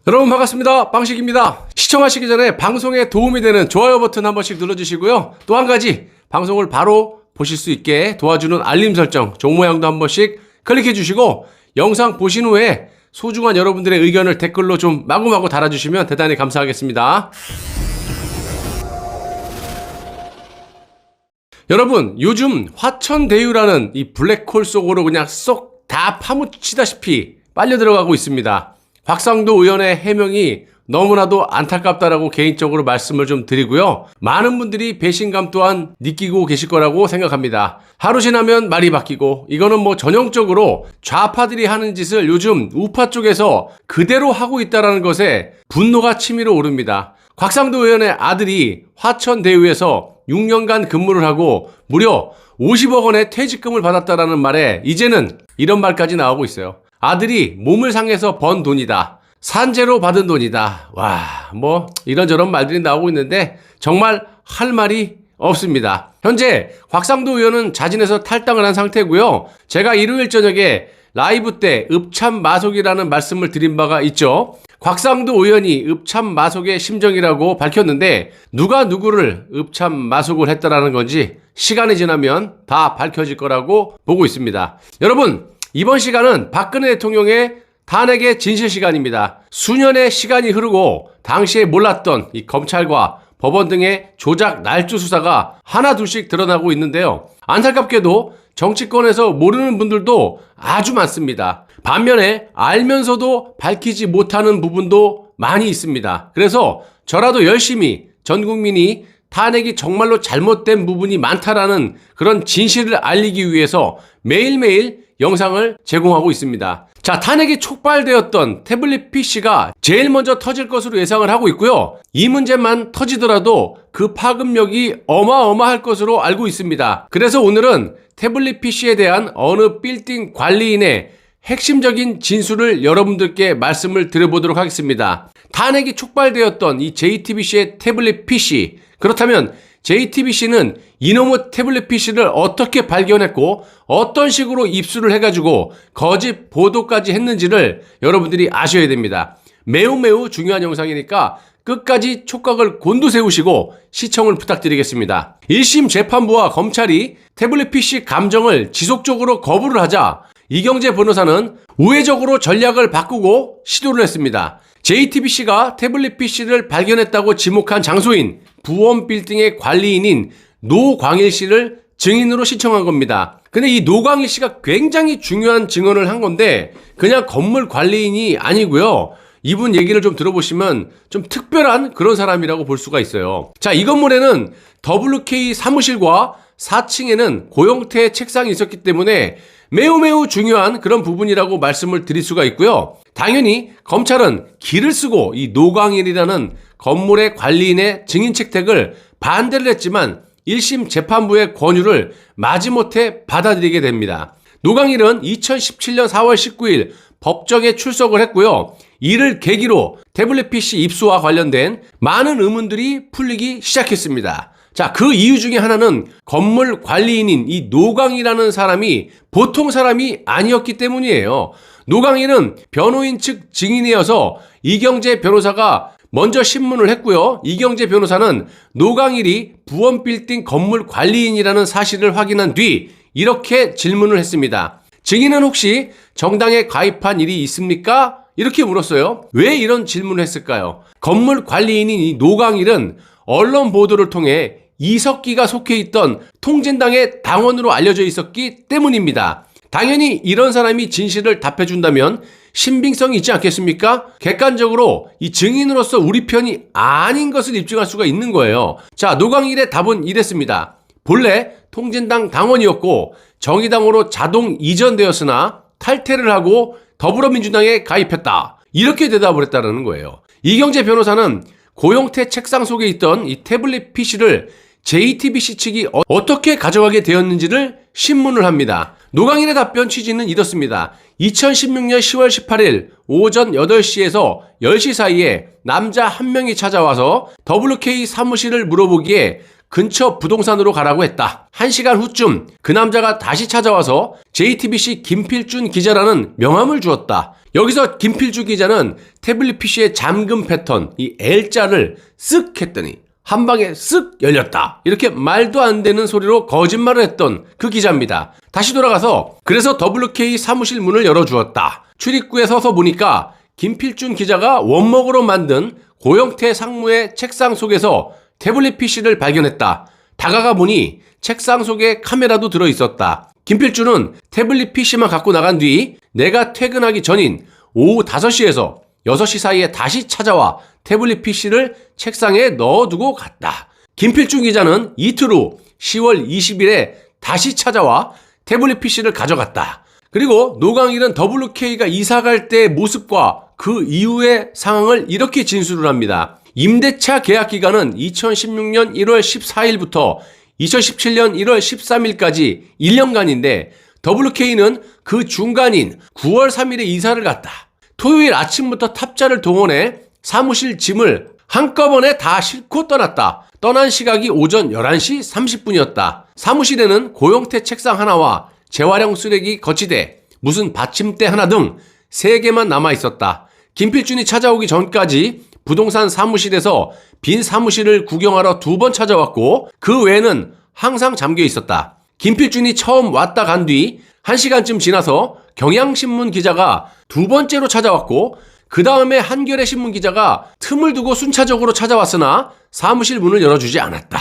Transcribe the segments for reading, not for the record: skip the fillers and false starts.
여러분 반갑습니다. 빵식입니다. 시청하시기 전에 방송에 도움이 되는 좋아요 버튼 한 번씩 눌러주시고요. 또 한 가지 방송을 바로 보실 수 있게 도와주는 알림 설정 종 모양도 한 번씩 클릭해 주시고 영상 보신 후에 소중한 여러분들의 의견을 댓글로 좀 마구마구 달아주시면 대단히 감사하겠습니다. 여러분 요즘 화천대유라는 이 블랙홀 속으로 그냥 쏙 다 파묻히다시피 빨려 들어가고 있습니다. 곽상도 의원의 해명이 너무나도 안타깝다라고 개인적으로 말씀을 좀 드리고요. 많은 분들이 배신감 또한 느끼고 계실 거라고 생각합니다. 하루 지나면 말이 바뀌고 이거는 뭐 전형적으로 좌파들이 하는 짓을 요즘 우파 쪽에서 그대로 하고 있다는 것에 분노가 치밀어 오릅니다. 곽상도 의원의 아들이 화천대유에서 6년간 근무를 하고 무려 50억 원의 퇴직금을 받았다라는 말에 이제는 이런 말까지 나오고 있어요. 아들이 몸을 상해서 번 돈이다. 산재로 받은 돈이다. 와, 뭐 이런저런 말들이 나오고 있는데 정말 할 말이 없습니다. 현재 곽상도 의원은 자진해서 탈당을 한 상태고요. 제가 일요일 저녁에 라이브 때 읍참마속이라는 말씀을 드린 바가 있죠. 곽상도 의원이 읍참마속의 심정이라고 밝혔는데 누가 누구를 읍참마속을 했다라는 건지 시간이 지나면 다 밝혀질 거라고 보고 있습니다. 여러분 이번 시간은 박근혜 대통령의 탄핵의 진실 시간입니다. 수년의 시간이 흐르고 당시에 몰랐던 이 검찰과 법원 등의 조작 날조 수사가 하나둘씩 드러나고 있는데요. 안타깝게도 정치권에서 모르는 분들도 아주 많습니다. 반면에 알면서도 밝히지 못하는 부분도 많이 있습니다. 그래서 저라도 열심히 전 국민이 탄핵이 정말로 잘못된 부분이 많다라는 그런 진실을 알리기 위해서 매일매일 영상을 제공하고 있습니다. 자, 탄핵이 촉발되었던 태블릿 PC가 제일 먼저 터질 것으로 예상을 하고 있고요. 이 문제만 터지더라도 그 파급력이 어마어마할 것으로 알고 있습니다. 그래서 오늘은 태블릿 PC에 대한 어느 빌딩 관리인의 핵심적인 진술을 여러분들께 말씀을 드려보도록 하겠습니다. 탄핵이 촉발되었던 이 JTBC의 태블릿 PC, 그렇다면 JTBC는 이놈의 태블릿 PC를 어떻게 발견했고 어떤 식으로 입수를 해가지고 거짓 보도까지 했는지를 여러분들이 아셔야 됩니다. 매우 중요한 영상이니까 끝까지 촉각을 곤두세우시고 시청을 부탁드리겠습니다. 1심 재판부와 검찰이 태블릿 PC 감정을 지속적으로 거부를 하자 이경재 변호사는 우회적으로 전략을 바꾸고 시도를 했습니다. JTBC가 태블릿 PC를 발견했다고 지목한 장소인 부원빌딩의 관리인인 노광일 씨를 증인으로 신청한 겁니다. 근데 이 노광일 씨가 굉장히 중요한 증언을 한 건데 그냥 건물 관리인이 아니고요. 이분 얘기를 좀 들어보시면 좀 특별한 그런 사람이라고 볼 수가 있어요. 자, 이 건물에는 WK 사무실과 4층에는 고영태 책상이 있었기 때문에 매우 중요한 그런 부분이라고 말씀을 드릴 수가 있고요. 당연히 검찰은 기를 쓰고 이 노광일이라는 건물의 관리인의 증인 채택을 반대를 했지만 1심 재판부의 권유를 마지못해 받아들이게 됩니다. 노광일은 2017년 4월 19일 법정에 출석을 했고요. 이를 계기로 태블릿 PC 입수와 관련된 많은 의문들이 풀리기 시작했습니다. 자, 그 이유 중에 하나는 건물 관리인인 이 노광이라는 사람이 보통 사람이 아니었기 때문이에요. 노광일은 변호인 측 증인이어서 이경재 변호사가 먼저 신문을 했고요. 이경재 변호사는 노광일이 부원빌딩 건물 관리인이라는 사실을 확인한 뒤 이렇게 질문을 했습니다. 증인은 혹시 정당에 가입한 일이 있습니까? 이렇게 물었어요. 왜 이런 질문을 했을까요? 건물 관리인인 이 노광일은 언론 보도를 통해 이석기가 속해 있던 통진당의 당원으로 알려져 있었기 때문입니다. 당연히 이런 사람이 진실을 답해준다면 신빙성이 있지 않겠습니까? 객관적으로 이 증인으로서 우리 편이 아닌 것을 입증할 수가 있는 거예요. 자, 노광일의 답은 이랬습니다. 본래 통진당 당원이었고 정의당으로 자동 이전되었으나 탈퇴를 하고 더불어민주당에 가입했다. 이렇게 대답을 했다는 거예요. 이경재 변호사는 고영태 책상 속에 있던 이 태블릿 PC를 JTBC 측이 어떻게 가져가게 되었는지를 신문을 합니다. 노광일의 답변 취지는 이렇습니다. 2016년 10월 18일 오전 8시에서 10시 사이에 남자 한 명이 찾아와서 WK 사무실을 물어보기에 근처 부동산으로 가라고 했다. 1시간 후쯤 그 남자가 다시 찾아와서 JTBC 김필준 기자라는 명함을 주었다. 여기서 김필주 기자는 태블릿 PC의 잠금 패턴, 이 L자를 쓱 했더니 한 방에 쓱 열렸다. 이렇게 말도 안 되는 소리로 거짓말을 했던 그 기자입니다. 다시 돌아가서 그래서 WK 사무실 문을 열어주었다. 출입구에 서서 보니까 김필준 기자가 원목으로 만든 고영태 상무의 책상 속에서 태블릿 PC를 발견했다. 다가가 보니 책상 속에 카메라도 들어있었다. 김필준은 태블릿 PC만 갖고 나간 뒤 내가 퇴근하기 전인 오후 5시에서 6시 사이에 다시 찾아와 태블릿 PC를 책상에 넣어두고 갔다. 김필준 기자는 이틀 후 10월 20일에 다시 찾아와 태블릿 PC를 가져갔다. 그리고 노광일은 WK가 이사 갈 때의 모습과 그 이후의 상황을 이렇게 진술을 합니다. 임대차 계약 기간은 2016년 1월 14일부터 2017년 1월 13일까지 1년간인데 WK는 그 중간인 9월 3일에 이사를 갔다. 토요일 아침부터 탑자를 동원해 사무실 짐을 한꺼번에 다 싣고 떠났다. 떠난 시각이 오전 11시 30분이었다. 사무실에는 고영태 책상 하나와 재활용 쓰레기 거치대, 무슨 받침대 하나 등 3개만 남아 있었다. 김필준이 찾아오기 전까지 부동산 사무실에서 빈 사무실을 구경하러 2번 찾아왔고 그 외에는 항상 잠겨 있었다. 김필준이 처음 왔다 간 뒤 1시간쯤 지나서 경향신문 기자가 2번째로 찾아왔고 그 다음에 한겨레 신문 기자가 틈을 두고 순차적으로 찾아왔으나 사무실 문을 열어주지 않았다.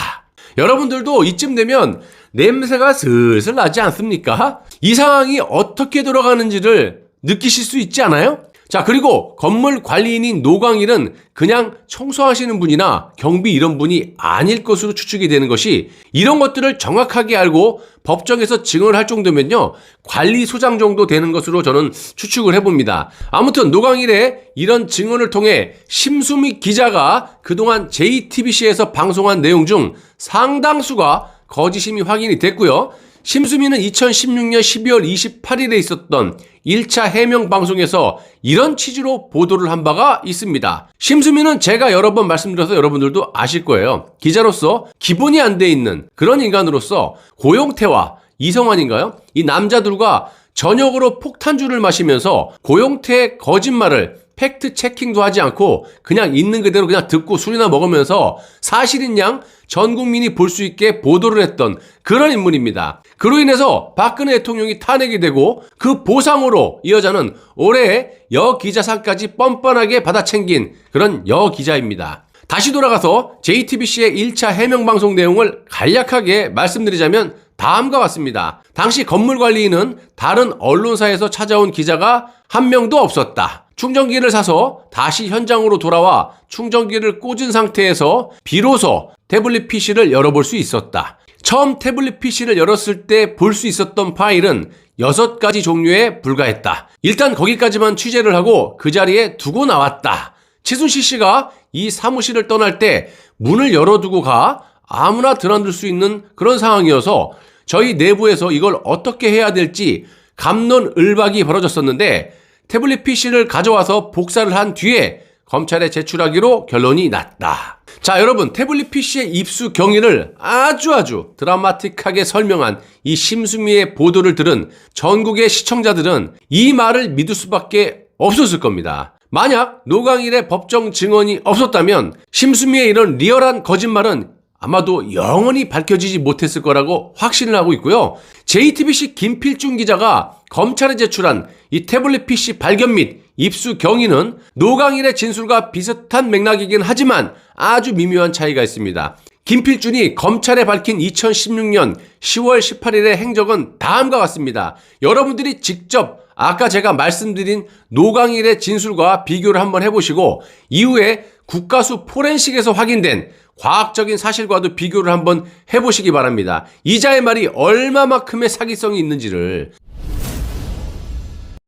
여러분들도 이쯤 되면 냄새가 슬슬 나지 않습니까? 이 상황이 어떻게 돌아가는지를 느끼실 수 있지 않아요? 자, 그리고 건물 관리인인 노광일은 그냥 청소하시는 분이나 경비 이런 분이 아닐 것으로 추측이 되는 것이 이런 것들을 정확하게 알고 법정에서 증언을 할 정도면요, 관리소장 정도 되는 것으로 저는 추측을 해봅니다. 아무튼 노광일의 이런 증언을 통해 심수미 기자가 그동안 JTBC에서 방송한 내용 중 상당수가 거짓임이 확인이 됐고요. 심수미는 2016년 12월 28일에 있었던 1차 해명 방송에서 이런 취지로 보도를 한 바가 있습니다. 심수미는 제가 여러 번 말씀드려서 여러분들도 아실 거예요. 기자로서 기본이 안 돼 있는 그런 인간으로서 고영태와 이성환인가요? 이 남자들과 저녁으로 폭탄주를 마시면서 고영태의 거짓말을 팩트 체킹도 하지 않고 그냥 있는 그대로 그냥 듣고 술이나 먹으면서 사실인 양 전 국민이 볼 수 있게 보도를 했던 그런 인물입니다. 그로 인해서 박근혜 대통령이 탄핵이 되고 그 보상으로 이 여자는 올해 여기자상까지 뻔뻔하게 받아챙긴 그런 여기자입니다. 다시 돌아가서 JTBC의 1차 해명방송 내용을 간략하게 말씀드리자면 다음과 같습니다. 당시 건물관리인은 다른 언론사에서 찾아온 기자가 한 명도 없었다. 충전기를 사서 다시 현장으로 돌아와 충전기를 꽂은 상태에서 비로소 태블릿 PC를 열어볼 수 있었다. 처음 태블릿 PC를 열었을 때 볼 수 있었던 파일은 6가지 종류에 불과했다. 일단 거기까지만 취재를 하고 그 자리에 두고 나왔다. 최순실 씨가 이 사무실을 떠날 때 문을 열어두고 가 아무나 드나들 수 있는 그런 상황이어서 저희 내부에서 이걸 어떻게 해야 될지 갑론을박이 벌어졌었는데 태블릿 PC를 가져와서 복사를 한 뒤에 검찰에 제출하기로 결론이 났다. 자, 여러분, 태블릿 PC의 입수 경위를 아주 드라마틱하게 설명한 이 심수미의 보도를 들은 전국의 시청자들은 이 말을 믿을 수밖에 없었을 겁니다. 만약 노광일의 법정 증언이 없었다면 심수미의 이런 리얼한 거짓말은 아마도 영원히 밝혀지지 못했을 거라고 확신을 하고 있고요. JTBC 김필준 기자가 검찰에 제출한 이 태블릿 PC 발견 및 입수 경위는 노광일의 진술과 비슷한 맥락이긴 하지만 아주 미묘한 차이가 있습니다. 김필준이 검찰에 밝힌 2016년 10월 18일의 행적은 다음과 같습니다. 여러분들이 직접 아까 제가 말씀드린 노광일의 진술과 비교를 한번 해보시고 이후에 국가수 포렌식에서 확인된 과학적인 사실과도 비교를 한번 해보시기 바랍니다. 이자의 말이 얼마만큼의 사기성이 있는지를.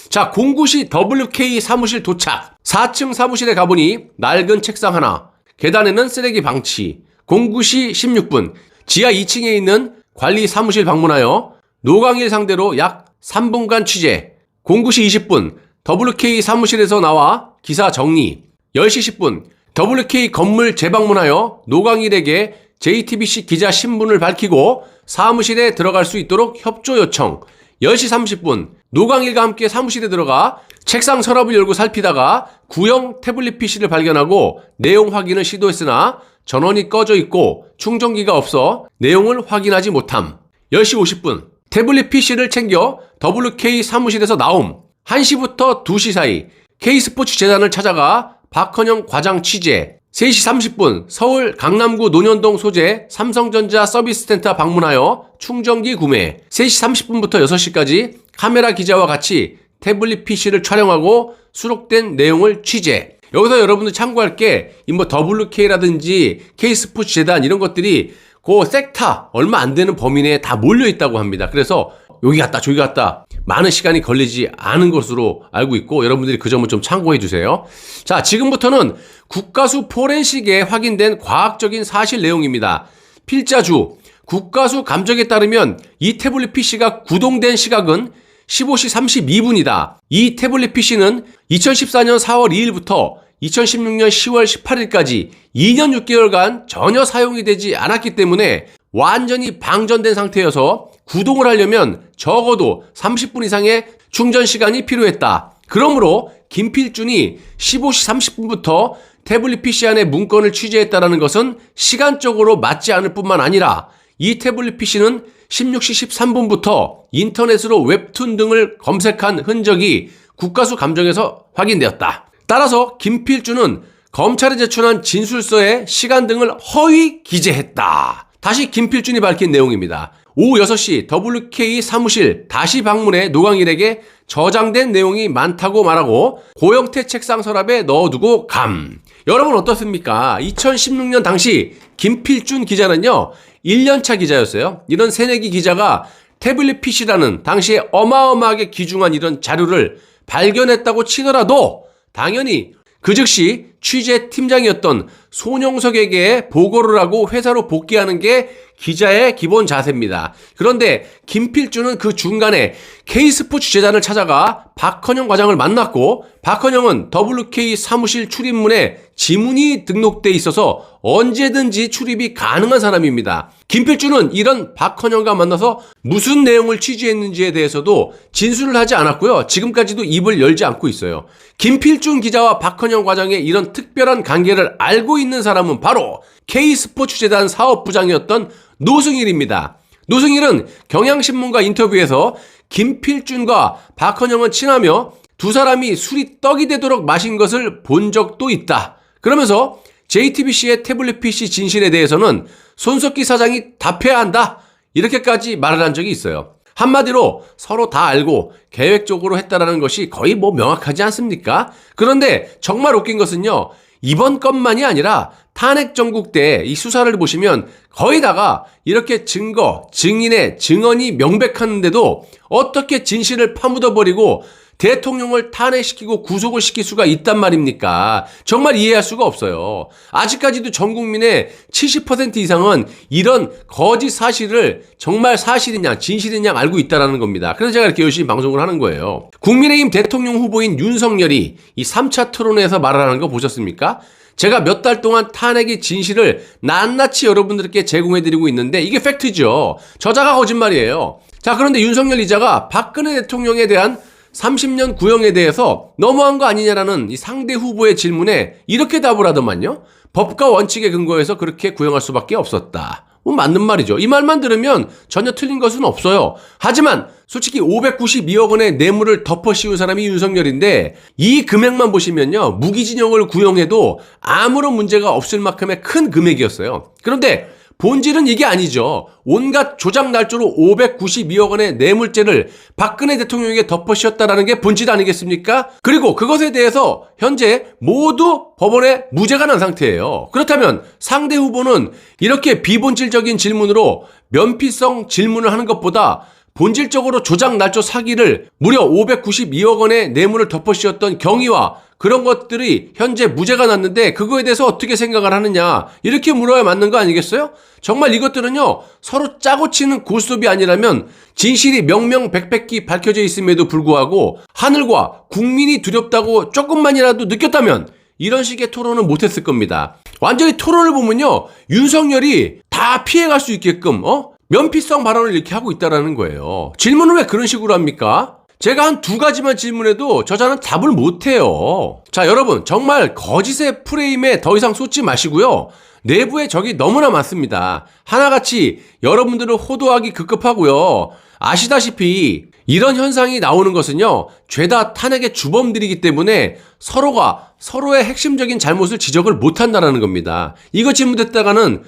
자, 공구시 WK 사무실 도착. 4층 사무실에 가보니 낡은 책상 하나, 계단에는 쓰레기 방치. 공구시 16분 지하 2층에 있는 관리 사무실 방문하여 노광일 상대로 약 3분간 취재. 공구시 20분 WK 사무실에서 나와 기사 정리. 10시 10분 WK 건물 재방문하여 노광일에게 JTBC 기자 신분을 밝히고 사무실에 들어갈 수 있도록 협조 요청. 10시 30분 노광일과 함께 사무실에 들어가 책상 서랍을 열고 살피다가 구형 태블릿 PC를 발견하고 내용 확인을 시도했으나 전원이 꺼져 있고 충전기가 없어 내용을 확인하지 못함. 10시 50분 태블릿 PC를 챙겨 WK 사무실에서 나옴. 1시부터 2시 사이 K스포츠 재단을 찾아가 박헌영 과장 취재. 3시 30분 서울 강남구 논현동 소재 삼성전자 서비스센터 방문하여 충전기 구매. 3시 30분부터 6시까지 카메라 기자와 같이 태블릿 PC를 촬영하고 수록된 내용을 취재. 여기서 여러분들 참고할 게 뭐 WK라든지 K스포츠 재단 이런 것들이 그 섹터 얼마 안 되는 범위 내에 다 몰려 있다고 합니다. 그래서 여기 갔다 저기 갔다 많은 시간이 걸리지 않은 것으로 알고 있고 여러분들이 그 점을 좀 참고해 주세요. 자, 지금부터는 국가수 포렌식에 확인된 과학적인 사실 내용입니다. 필자주 국가수 감정에 따르면 이 태블릿 PC가 구동된 시각은 15시 32분이다. 이 태블릿 PC는 2014년 4월 2일부터 2016년 10월 18일까지 2년 6개월간 전혀 사용이 되지 않았기 때문에 완전히 방전된 상태여서 구동을 하려면 적어도 30분 이상의 충전 시간이 필요했다. 그러므로 김필준이 15시 30분부터 태블릿 PC 안에 문건을 취재했다는 것은 시간적으로 맞지 않을 뿐만 아니라 이 태블릿 PC는 16시 13분부터 인터넷으로 웹툰 등을 검색한 흔적이 국가수 감정에서 확인되었다. 따라서 김필준은 검찰에 제출한 진술서에 시간 등을 허위 기재했다. 다시 김필준이 밝힌 내용입니다. 오후 6시 WK 사무실 다시 방문해 노광일에게 저장된 내용이 많다고 말하고 고형태 책상 서랍에 넣어두고 감. 여러분 어떻습니까? 2016년 당시 김필준 기자는요 1년차 기자였어요. 이런 새내기 기자가 태블릿 PC라는 당시에 어마어마하게 귀중한 이런 자료를 발견했다고 치더라도 당연히 그 즉시 취재팀장이었던 손영석에게 보고를 하고 회사로 복귀하는 게 기자의 기본 자세입니다. 그런데 김필준은 그 중간에 K스포츠 재단을 찾아가 박헌영 과장을 만났고 박헌영은 WK 사무실 출입문에 지문이 등록돼 있어서 언제든지 출입이 가능한 사람입니다. 김필준은 이런 박헌영과 만나서 무슨 내용을 취재했는지에 대해서도 진술을 하지 않았고요. 지금까지도 입을 열지 않고 있어요. 김필준 기자와 박헌영 과장의 이런 특별한 관계를 알고 있는 사람은 바로 K스포츠 재단 사업부장이었던 노승일입니다. 노승일은 경향신문과 인터뷰에서 김필준과 박헌영은 친하며 두 사람이 술이 떡이 되도록 마신 것을 본 적도 있다. 그러면서 JTBC의 태블릿 PC 진실에 대해서는 손석희 사장이 답해야 한다. 이렇게까지 말을 한 적이 있어요. 한마디로 서로 다 알고 계획적으로 했다라는 것이 거의 뭐 명확하지 않습니까? 그런데 정말 웃긴 것은요. 이번 건만이 아니라 탄핵 정국 때 이 수사를 보시면 거의 다가 이렇게 증거, 증인의 증언이 명백한데도 어떻게 진실을 파묻어버리고 대통령을 탄핵시키고 구속을 시킬 수가 있단 말입니까? 정말 이해할 수가 없어요. 아직까지도 전 국민의 70% 이상은 이런 거짓 사실을 정말 사실이냐 진실이냐 알고 있다는 겁니다. 그래서 제가 이렇게 열심히 방송을 하는 거예요. 국민의힘 대통령 후보인 윤석열이 이 3차 토론회에서 말을 하는 거 보셨습니까? 제가 몇 달 동안 탄핵의 진실을 낱낱이 여러분들께 제공해드리고 있는데 이게 팩트죠. 저자가 거짓말이에요. 자, 그런데 윤석열 이자가 박근혜 대통령에 대한 30년 구형에 대해서 너무한 거 아니냐라는 이 상대 후보의 질문에 이렇게 답을 하더만요. 법과 원칙에 근거해서 그렇게 구형할 수밖에 없었다. 뭐 맞는 말이죠. 이 말만 들으면 전혀 틀린 것은 없어요. 하지만 솔직히 592억 원의 뇌물을 덮어 씌운 사람이 윤석열인데 이 금액만 보시면요. 무기징역을 구형해도 아무런 문제가 없을 만큼의 큰 금액이었어요. 그런데 본질은 이게 아니죠. 온갖 조작 날조로 592억 원의 뇌물죄를 박근혜 대통령에게 덮어씌웠다라는 게 본질 아니겠습니까? 그리고 그것에 대해서 현재 모두 법원에 무죄가 난 상태예요. 그렇다면 상대 후보는 이렇게 비본질적인 질문으로 면피성 질문을 하는 것보다 본질적으로 조작 날조 사기를 무려 592억 원의 뇌물을 덮어씌웠던 경위와 그런 것들이 현재 무죄가 났는데 그거에 대해서 어떻게 생각을 하느냐 이렇게 물어야 맞는 거 아니겠어요? 정말 이것들은요 서로 짜고 치는 고스톱이 아니라면 진실이 명명백백히 밝혀져 있음에도 불구하고 하늘과 국민이 두렵다고 조금만이라도 느꼈다면 이런 식의 토론은 못했을 겁니다. 완전히 토론을 보면요 윤석열이 다 피해갈 수 있게끔 면피성 발언을 이렇게 하고 있다라는 거예요. 질문을 왜 그런 식으로 합니까? 제가 한 2가지만 질문해도 저자는 답을 못해요. 자, 여러분, 정말 거짓의 프레임에 더 이상 쏟지 마시고요. 내부에 적이 너무나 많습니다. 하나같이 여러분들을 호도하기 급급하고요. 아시다시피 이런 현상이 나오는 것은요, 죄다 탄핵의 주범들이기 때문에 서로가 서로의 핵심적인 잘못을 지적을 못한다는 겁니다. 이거 질문됐다가는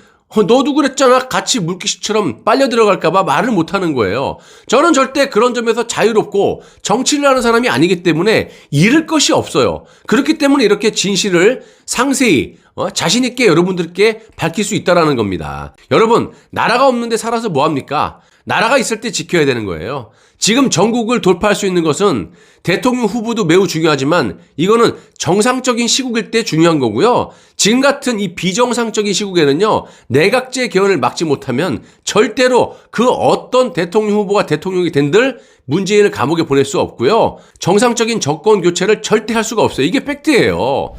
너도 그랬잖아, 같이 물귀신처럼 빨려 들어갈까봐 말을 못하는 거예요. 저는 절대 그런 점에서 자유롭고 정치를 하는 사람이 아니기 때문에 잃을 것이 없어요. 그렇기 때문에 이렇게 진실을 상세히 자신 있게 여러분들께 밝힐 수 있다는 겁니다. 여러분, 나라가 없는데 살아서 뭐합니까? 나라가 있을 때 지켜야 되는 거예요. 지금 전국을 돌파할 수 있는 것은 대통령 후보도 매우 중요하지만 이거는 정상적인 시국일 때 중요한 거고요. 지금 같은 이 비정상적인 시국에는요, 내각제 개헌을 막지 못하면 절대로 그 어떤 대통령 후보가 대통령이 된들 문재인을 감옥에 보낼 수 없고요. 정상적인 정권 교체를 절대 할 수가 없어요. 이게 팩트예요.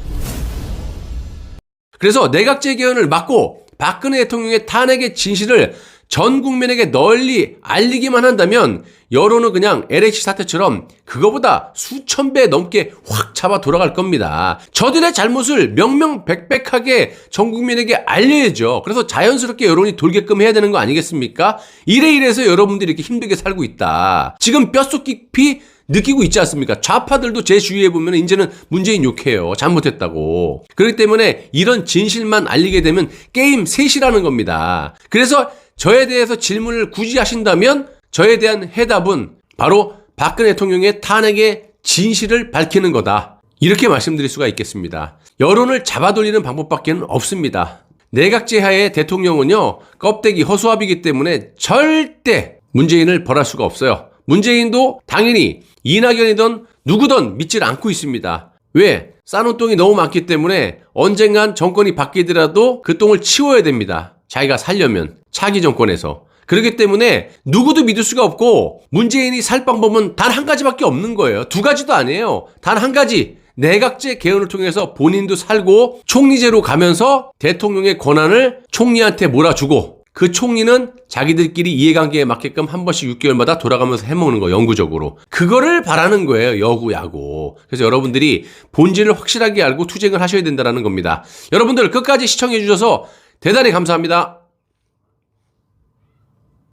그래서 내각제 개헌을 막고 박근혜 대통령의 탄핵의 진실을 전 국민에게 널리 알리기만 한다면 여론은 그냥 LH 사태처럼 그거보다 수천 배 넘게 확 잡아 돌아갈 겁니다. 저들의 잘못을 명명백백하게 전 국민에게 알려야죠. 그래서 자연스럽게 여론이 돌게끔 해야 되는 거 아니겠습니까? 이래서 여러분들이 이렇게 힘들게 살고 있다. 지금 뼛속 깊이 느끼고 있지 않습니까? 좌파들도 제 주위에 보면 이제는 문재인 욕해요. 잘못했다고. 그렇기 때문에 이런 진실만 알리게 되면 게임 셋이라는 겁니다. 그래서 저에 대해서 질문을 굳이 하신다면 저에 대한 해답은 바로 박근혜 대통령의 탄핵의 진실을 밝히는 거다. 이렇게 말씀드릴 수가 있겠습니다. 여론을 잡아돌리는 방법밖에 없습니다. 내각제 하에 대통령은요, 껍데기 허수아비이기 때문에 절대 문재인을 벌할 수가 없어요. 문재인도 당연히 이낙연이든 누구든 믿질 않고 있습니다. 왜? 싸놓은 똥이 너무 많기 때문에 언젠간 정권이 바뀌더라도 그 똥을 치워야 됩니다. 자기가 살려면 차기 정권에서. 그렇기 때문에 누구도 믿을 수가 없고 문재인이 살 방법은 단 한 가지밖에 없는 거예요. 2가지도 아니에요. 단 한 가지. 내각제 개헌을 통해서 본인도 살고 총리제로 가면서 대통령의 권한을 총리한테 몰아주고 그 총리는 자기들끼리 이해관계에 맞게끔 한 번씩 6개월마다 돌아가면서 해먹는 거, 영구적으로. 그거를 바라는 거예요, 여구, 야구. 그래서 여러분들이 본질을 확실하게 알고 투쟁을 하셔야 된다는 겁니다. 여러분들 끝까지 시청해 주셔서 대단히 감사합니다.